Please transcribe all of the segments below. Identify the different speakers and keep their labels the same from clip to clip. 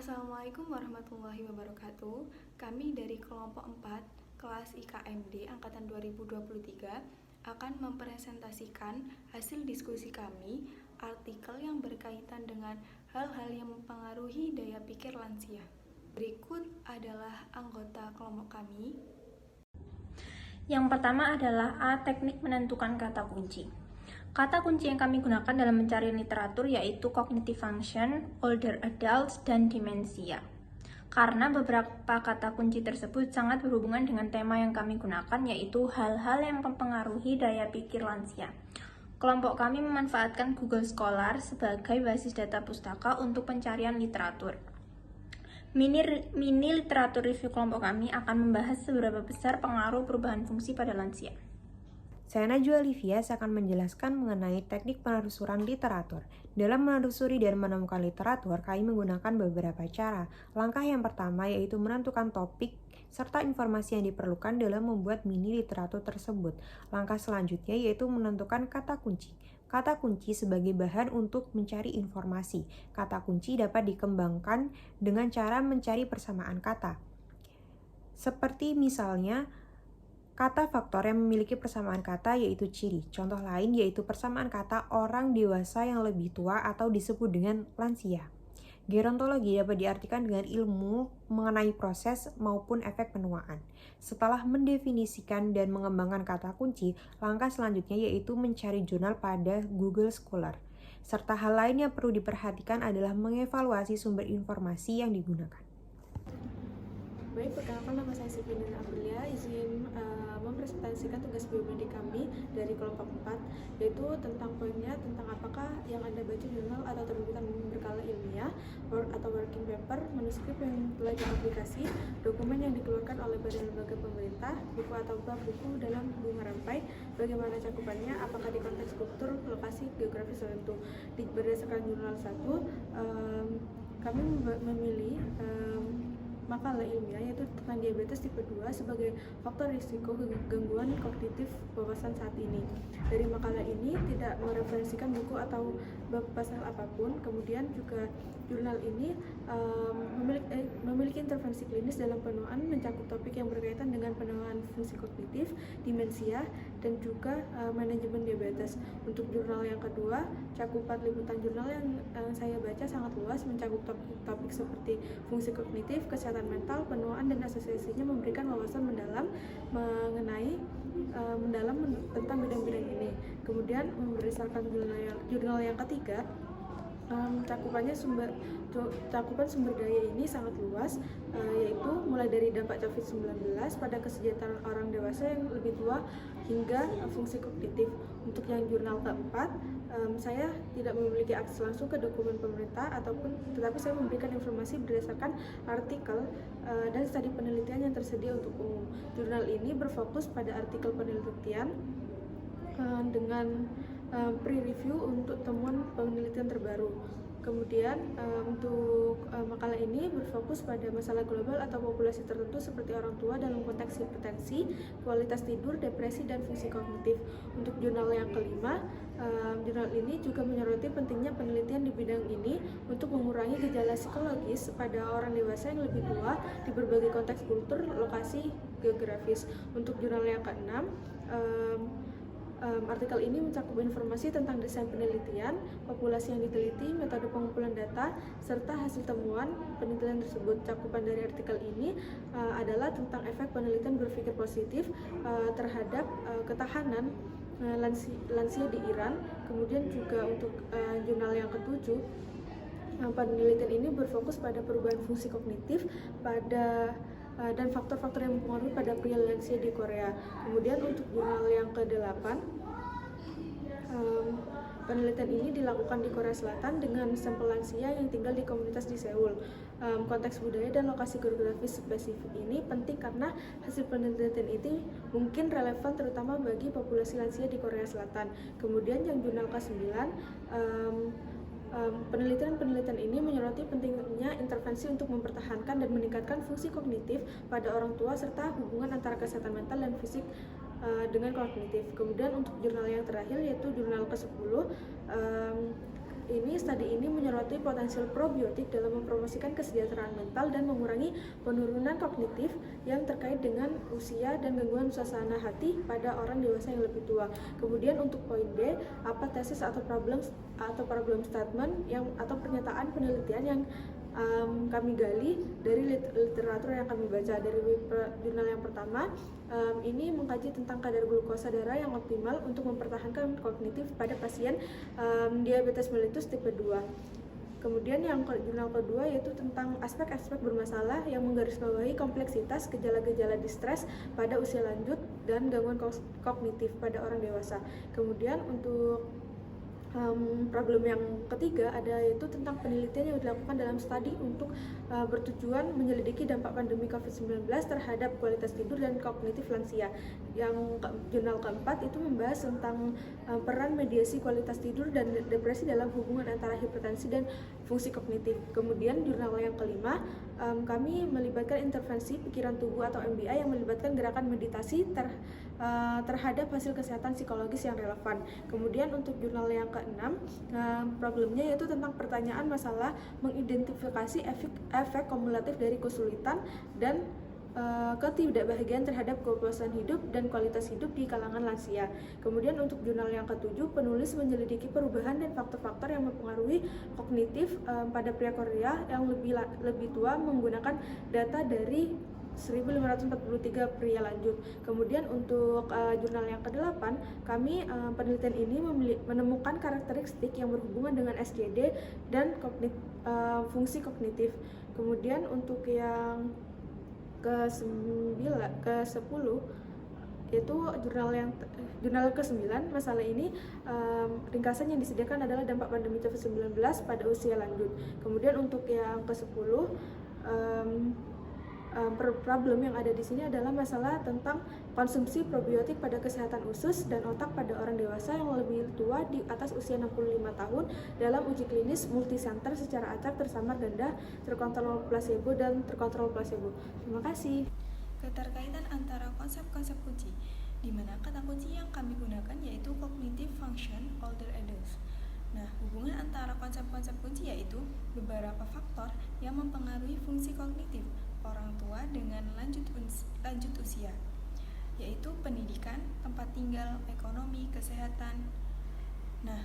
Speaker 1: Assalamualaikum warahmatullahi wabarakatuh. Kami dari kelompok 4 kelas IKMD angkatan 2023 akan mempresentasikan hasil diskusi kami artikel yang berkaitan dengan hal-hal yang mempengaruhi daya pikir lansia. Berikut adalah anggota kelompok kami.
Speaker 2: Yang pertama adalah A. Teknik menentukan kata kunci. Kata kunci yang kami gunakan dalam mencari literatur yaitu cognitive function, older adults, dan demensia. Karena beberapa kata kunci tersebut sangat berhubungan dengan tema yang kami gunakan yaitu hal-hal yang mempengaruhi daya pikir lansia. Kelompok kami memanfaatkan Google Scholar sebagai basis data pustaka untuk pencarian literatur. Mini literatur review kelompok kami akan membahas seberapa besar pengaruh perubahan fungsi pada lansia.
Speaker 3: Saya Najwa Olivia akan menjelaskan mengenai teknik penelusuran literatur. Dalam menelusuri dan menemukan literatur, kami menggunakan beberapa cara. Langkah yang pertama yaitu menentukan topik serta informasi yang diperlukan dalam membuat mini literatur tersebut. Langkah selanjutnya yaitu menentukan kata kunci. Kata kunci sebagai bahan untuk mencari informasi. Kata kunci dapat dikembangkan dengan cara mencari persamaan kata. Seperti misalnya, kata faktor yang memiliki persamaan kata yaitu ciri. Contoh lain yaitu persamaan kata orang dewasa yang lebih tua atau disebut dengan lansia. Gerontologi dapat diartikan dengan ilmu mengenai proses maupun efek penuaan. Setelah mendefinisikan dan mengembangkan kata kunci, langkah selanjutnya yaitu mencari jurnal pada Google Scholar. Serta hal lain yang perlu diperhatikan adalah mengevaluasi sumber informasi yang digunakan.
Speaker 4: Baik, perkenalkan nama saya Sifinin Aprilia, izin mempresentasikan tugas biomedi kami dari kelompok 4, yaitu tentang poinnya tentang apakah yang Anda baca jurnal atau terbitan berkala ilmiah, atau working paper, manuskrip yang telah diaplikasi, dokumen yang dikeluarkan oleh badan lembaga pemerintah, buku atau bab buku dalam bunga rampai, bagaimana cakupannya, apakah di konteks kultur, lokasi, geografis tertentu. Berdasarkan jurnal 1, kami memilih makalah ilmiah yaitu tentang diabetes tipe 2 sebagai faktor risiko gangguan kognitif wawasan saat ini. Dari makalah ini tidak mereferensikan buku atau bab pasal apapun. Kemudian juga jurnal ini memiliki intervensi klinis dalam penuaan mencakup topik yang berkaitan dengan penuaan fungsi kognitif, demensia, dan juga manajemen diabetes. Untuk jurnal yang kedua, cakupan liputan jurnal yang saya baca sangat luas, mencakup topik seperti fungsi kognitif, kesehatan mental, penuaan, dan asosiasinya, memberikan wawasan mendalam tentang bidang-bidang ini. Kemudian berdasarkan jurnal yang ketiga, cakupan sumber daya ini sangat luas, yaitu mulai dari dampak COVID-19 pada kesejahteraan orang dewasa yang lebih tua hingga fungsi kognitif. Untuk yang jurnal keempat, saya tidak memiliki akses langsung ke dokumen pemerintah tetapi saya memberikan informasi berdasarkan artikel dan studi penelitian yang tersedia untuk umum. Jurnal ini berfokus pada artikel penelitian dengan pre-review untuk temuan penelitian terbaru. Kemudian untuk makalah ini berfokus pada masalah global atau populasi tertentu seperti orang tua dalam konteks hipertensi, kualitas tidur, depresi, dan fungsi kognitif. Untuk jurnal yang kelima, jurnal ini juga menyoroti pentingnya penelitian di bidang ini untuk mengurangi gejala psikologis pada orang dewasa yang lebih tua di berbagai konteks kultur, lokasi, geografis. Untuk jurnal yang keenam, artikel ini mencakup informasi tentang desain penelitian, populasi yang diteliti, metode pengumpulan data, serta hasil temuan penelitian tersebut. Cakupan dari artikel ini adalah tentang efek penelitian berpikir positif terhadap ketahanan lansia di Iran. Kemudian juga untuk jurnal yang ketujuh, penelitian ini berfokus pada perubahan fungsi kognitif dan faktor-faktor yang mempengaruhi pada pria lansia di Korea. Kemudian untuk jurnal yang ke-8, penelitian ini dilakukan di Korea Selatan dengan sampel lansia yang tinggal di komunitas di Seoul. Konteks budaya dan lokasi geografis spesifik ini penting karena hasil penelitian ini mungkin relevan terutama bagi populasi lansia di Korea Selatan. Kemudian yang jurnal ke-9, penelitian ini menyoroti pentingnya intervensi untuk mempertahankan dan meningkatkan fungsi kognitif pada orang tua serta hubungan antara kesehatan mental dan fisik dengan kognitif. Kemudian untuk jurnal yang terakhir yaitu jurnal ke-10, studi ini menyoroti potensial probiotik dalam mempromosikan kesejahteraan mental dan mengurangi penurunan kognitif yang terkait dengan usia dan gangguan suasana hati pada orang dewasa yang lebih tua. Kemudian untuk poin D, apa tesis atau problem statement atau pernyataan penelitian yang kami gali dari literatur yang kami baca. Dari jurnal yang pertama, ini mengkaji tentang kadar glukosa darah yang optimal untuk mempertahankan kognitif pada pasien diabetes mellitus tipe 2. Kemudian yang jurnal kedua yaitu tentang aspek-aspek bermasalah yang menggarisbawahi kompleksitas gejala-gejala distres pada usia lanjut dan gangguan kognitif pada orang dewasa. Kemudian untuk problem yang ketiga yaitu tentang penelitian yang dilakukan dalam studi untuk bertujuan menyelidiki dampak pandemi COVID-19 terhadap kualitas tidur dan kognitif lansia. Yang jurnal keempat itu membahas tentang peran mediasi kualitas tidur dan depresi dalam hubungan antara hipertensi dan fungsi kognitif. Kemudian jurnal yang kelima, kami melibatkan intervensi pikiran tubuh atau MBI yang melibatkan gerakan meditasi terhadap hasil kesehatan psikologis yang relevan. Kemudian untuk jurnal yang ke-6, problemnya yaitu tentang pertanyaan masalah mengidentifikasi efek kumulatif dari kesulitan dan ketidakbahagiaan terhadap kepuasan hidup dan kualitas hidup di kalangan lansia. Kemudian untuk jurnal yang ke-7, penulis menyelidiki perubahan dan faktor-faktor yang mempengaruhi kognitif pada pria Korea yang lebih tua menggunakan data dari 1543 pria lanjut. Kemudian untuk jurnal yang ke-8, kami penelitian ini menemukan karakteristik yang berhubungan dengan SJD dan fungsi kognitif. Kemudian untuk yang ke-10 yaitu jurnal ke-9, masalah ini ringkasan yang disediakan adalah dampak pandemi COVID-19 pada usia lanjut. Kemudian untuk yang ke-10, problem yang ada di sini adalah masalah tentang konsumsi probiotik pada kesehatan usus dan otak pada orang dewasa yang lebih tua di atas usia 65 tahun dalam uji klinis multisenter secara acak, tersamar ganda, terkontrol placebo dan terkontrol placebo. Terima kasih.
Speaker 1: Keterkaitan antara konsep-konsep kunci, di mana kata kunci yang kami gunakan yaitu cognitive function older adults. Nah, hubungan antara konsep-konsep kunci yaitu beberapa faktor yang mempengaruhi fungsi kognitif orang tua dengan lanjut usia, yaitu pendidikan, tempat tinggal, ekonomi, kesehatan. Nah,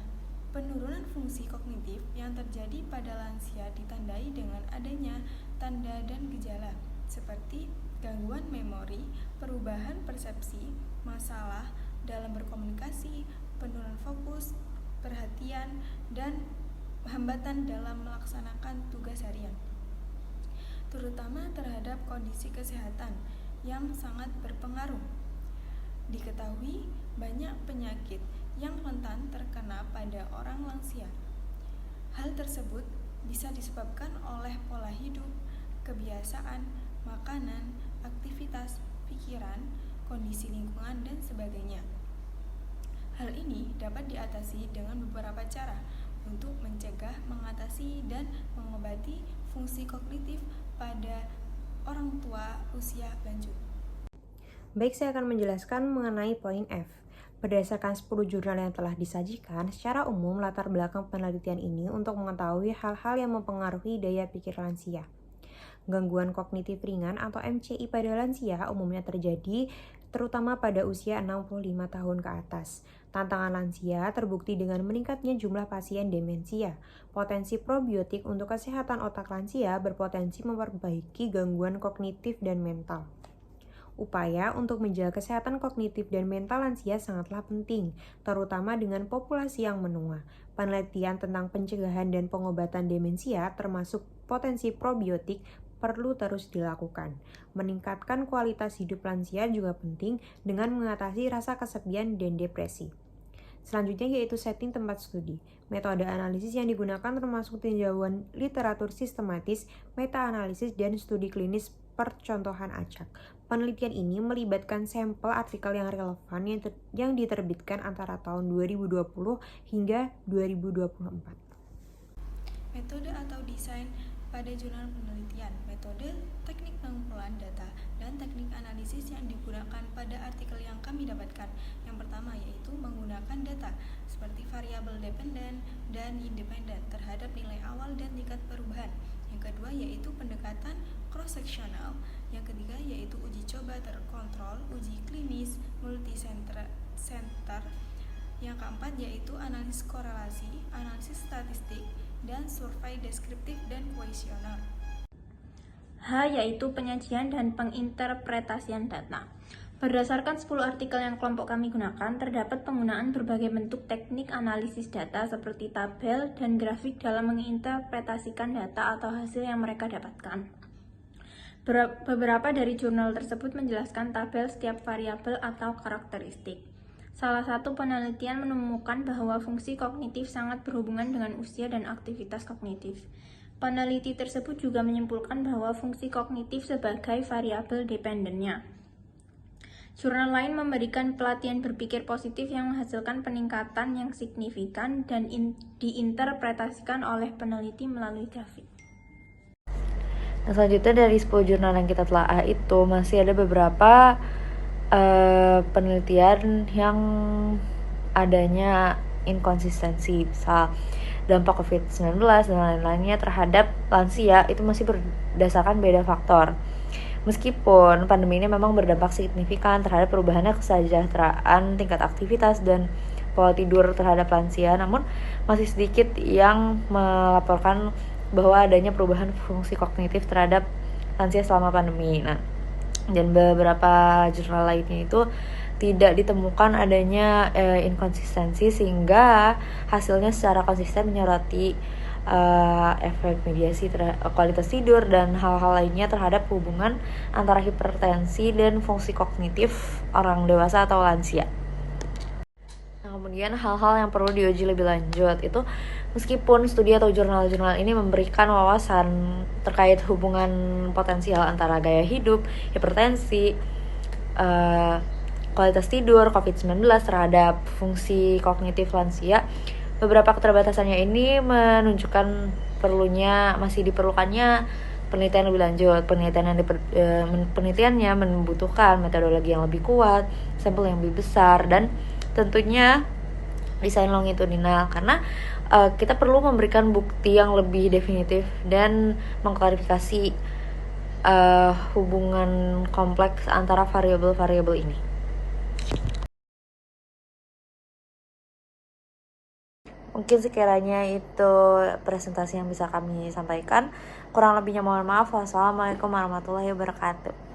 Speaker 1: penurunan fungsi kognitif yang terjadi pada lansia ditandai dengan adanya tanda dan gejala seperti gangguan memori, perubahan persepsi, masalah dalam berkomunikasi, penurunan fokus, perhatian, dan hambatan dalam melaksanakan tugas harian, terutama terhadap kondisi kesehatan yang sangat berpengaruh. Diketahui banyak penyakit yang rentan terkena pada orang lansia. Hal tersebut bisa disebabkan oleh pola hidup, kebiasaan, makanan, aktivitas, pikiran, kondisi lingkungan, dan sebagainya. Hal ini dapat diatasi dengan beberapa cara untuk mencegah, mengatasi, dan mengobati fungsi kognitif pada orang tua usia lanjut.
Speaker 3: Baik, saya akan menjelaskan mengenai poin F. Berdasarkan 10 jurnal yang telah disajikan, secara umum latar belakang penelitian ini untuk mengetahui hal-hal yang mempengaruhi daya pikir lansia. Gangguan kognitif ringan atau MCI pada lansia umumnya terjadi terutama pada usia 65 tahun ke atas. Tantangan lansia terbukti dengan meningkatnya jumlah pasien demensia. Potensi probiotik untuk kesehatan otak lansia berpotensi memperbaiki gangguan kognitif dan mental. Upaya untuk menjaga kesehatan kognitif dan mental lansia sangatlah penting, terutama dengan populasi yang menua. Penelitian tentang pencegahan dan pengobatan demensia termasuk potensi probiotik perlu terus dilakukan. Meningkatkan kualitas hidup lansia juga penting dengan mengatasi rasa kesepian dan depresi. Selanjutnya yaitu setting tempat studi. Metode analisis yang digunakan termasuk tinjauan literatur sistematis, meta-analisis, dan studi klinis percontohan acak. Penelitian ini melibatkan sampel artikel yang relevan yang diterbitkan antara tahun 2020 hingga 2024.
Speaker 1: Metode atau desain pada jurnal penelitian, metode, teknik pengumpulan data, dan teknik analisis yang digunakan pada artikel yang kami dapatkan. Yang pertama yaitu menggunakan data seperti variabel dependen dan independen terhadap nilai awal dan tingkat perubahan. Yang kedua yaitu pendekatan cross-sectional. Yang ketiga yaitu uji coba terkontrol, uji klinis, multi-center. Yang keempat yaitu analisis korelasi, analisis statistik, dan survei deskriptif dan kuesioner.
Speaker 2: H yaitu penyajian dan penginterpretasian data. Berdasarkan 10 artikel yang kelompok kami gunakan, terdapat penggunaan berbagai bentuk teknik analisis data seperti tabel dan grafik dalam menginterpretasikan data atau hasil yang mereka dapatkan. Beberapa dari jurnal tersebut menjelaskan tabel setiap variabel atau karakteristik. Salah satu penelitian menemukan bahwa fungsi kognitif sangat berhubungan dengan usia dan aktivitas kognitif. Peneliti tersebut juga menyimpulkan bahwa fungsi kognitif sebagai variabel dependennya. Jurnal lain memberikan pelatihan berpikir positif yang menghasilkan peningkatan yang signifikan dan diinterpretasikan oleh peneliti melalui grafik.
Speaker 5: Nah, selanjutnya dari 10 jurnal yang kita telah itu masih ada beberapa penelitian yang adanya inkonsistensi, misal dampak COVID-19 dan lain-lainnya terhadap lansia itu masih berdasarkan beda faktor. Meskipun pandemi ini memang berdampak signifikan terhadap perubahannya kesejahteraan, tingkat aktivitas, dan pola tidur terhadap lansia, namun masih sedikit yang melaporkan bahwa adanya perubahan fungsi kognitif terhadap lansia selama pandemi. Nah, dan beberapa jurnal lainnya itu tidak ditemukan adanya inkonsistensi sehingga hasilnya secara konsisten menyoroti efek mediasi kualitas tidur dan hal-hal lainnya terhadap hubungan antara hipertensi dan fungsi kognitif orang dewasa atau lansia. Nah, kemudian hal-hal yang perlu diuji lebih lanjut itu meskipun studi atau jurnal-jurnal ini memberikan wawasan terkait hubungan potensial antara gaya hidup, hipertensi, kualitas tidur, COVID-19 terhadap fungsi kognitif lansia, beberapa keterbatasannya ini menunjukkan masih diperlukannya penelitian lebih lanjut. Penelitiannya membutuhkan metodologi yang lebih kuat, sampel yang lebih besar, dan tentunya desain longitudinal karena kita perlu memberikan bukti yang lebih definitif dan mengklarifikasi hubungan kompleks antara variabel-variabel ini. Mungkin sekiranya itu presentasi yang bisa kami sampaikan. Kurang lebihnya mohon maaf. Wassalamualaikum warahmatullahi wabarakatuh.